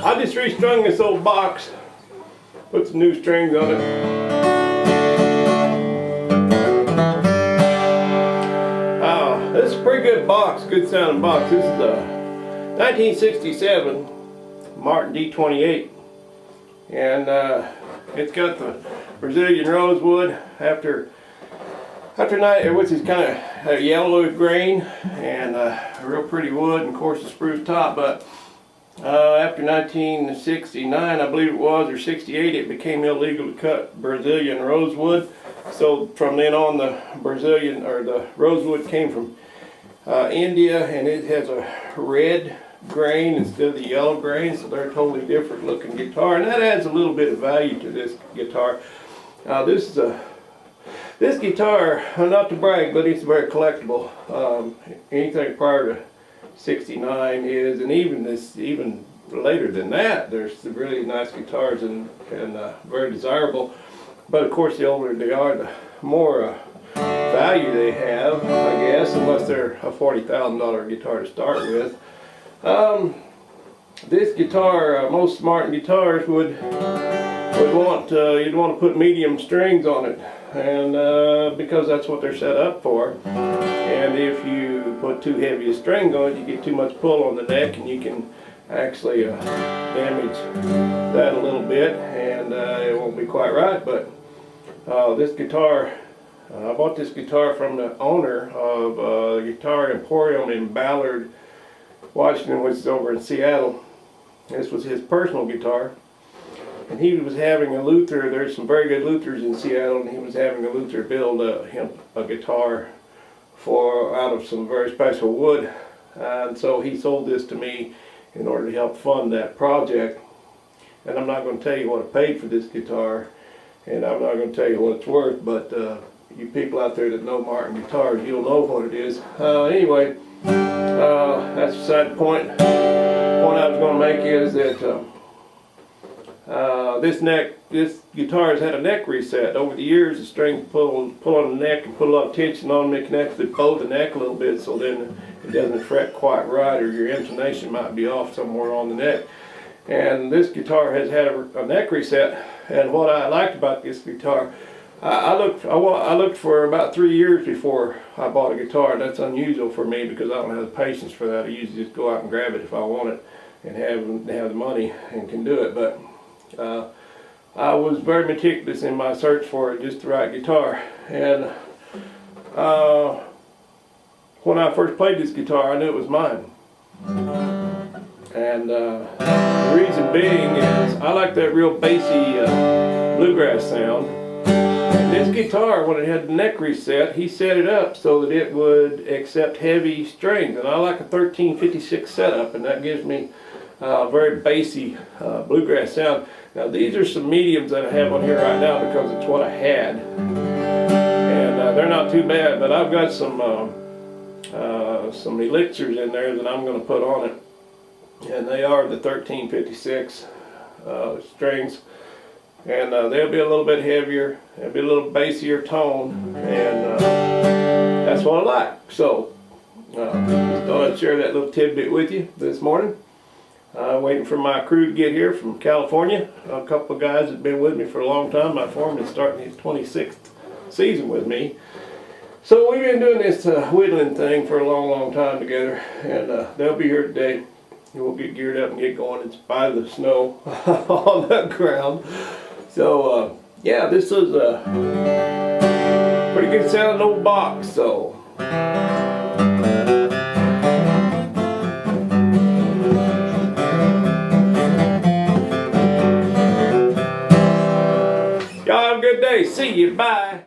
I just restrung this old box, put some new strings on it. This is a pretty good box, good sounding box. This is a 1967 Martin D28, and it's got the Brazilian rosewood after night, which is kind of a yellow grain and a real pretty wood, and of course the spruce top. But after 1969, I believe it was, or 68, it became illegal to cut Brazilian rosewood. So from then on, the Brazilian, or the rosewood, came from India, and it has a red grain instead of the yellow grain, so they're a totally different looking guitar, and that adds a little bit of value to this guitar. This guitar, not to brag, but it's very collectible. Anything prior to 69 is, and even later than that, there's really nice guitars and very desirable. But of course, the older they are, the more value they have, I guess, unless they're a $40,000 guitar to start with. This guitar, most Martin guitars would want, you'd want to put medium strings on it, and because that's what they're set up for. And if you put too heavy a string on it, you get too much pull on the neck, and you can actually damage that a little bit, and it won't be quite right. But this guitar, I bought this guitar from the owner of Guitar Emporium in Ballard, Washington, which is over in Seattle. This was his personal guitar, and he was having a luthier. There's some very good luthiers in Seattle, and he was having a luthier build him a guitar out of some very special wood, and so he sold this to me in order to help fund that project. And I'm not going to tell you what I paid for this guitar, and I'm not going to tell you what it's worth, but you people out there that know Martin guitars, you'll know what it is. Anyway, that's beside the point. The point I was going to make is that this guitar has had a neck reset. Over the years, the strings pull on the neck and put a lot of tension on them. It can actually bow the neck a little bit, so then it doesn't fret quite right, or your intonation might be off somewhere on the neck. And this guitar has had a neck reset. And what I liked about this guitar, I looked for about 3 years before I bought a guitar. That's unusual for me because I don't have the patience for that. I usually just go out and grab it if I want it and have the money and can do it. But I was very meticulous in my search for just the right guitar. And when I first played this guitar, I knew it was mine. And the reason being is I like that real bassy bluegrass sound. And this guitar, when it had the neck reset, he set it up so that it would accept heavy strings. And I like a 1356 setup, and that gives me a very bassy bluegrass sound. Now these are some mediums that I have on here right now because it's what I had. And they're not too bad, but I've got some elixirs in there that I'm going to put on it. And they are the 1356 strings, and they'll be a little bit heavier, they'll be a little bassier tone, and that's what I like. So just thought I'd share that little tidbit with you this morning. Waiting for my crew to get here from California. A couple of guys have been with me for a long time. My foreman's starting his 26th season with me. So we've been doing this whittling thing for a long time together, and they'll be here today. We'll get geared up and get going in spite of the snow on the ground. So yeah, this is a pretty good sounding old box. So y'all have a good day. See you. Bye.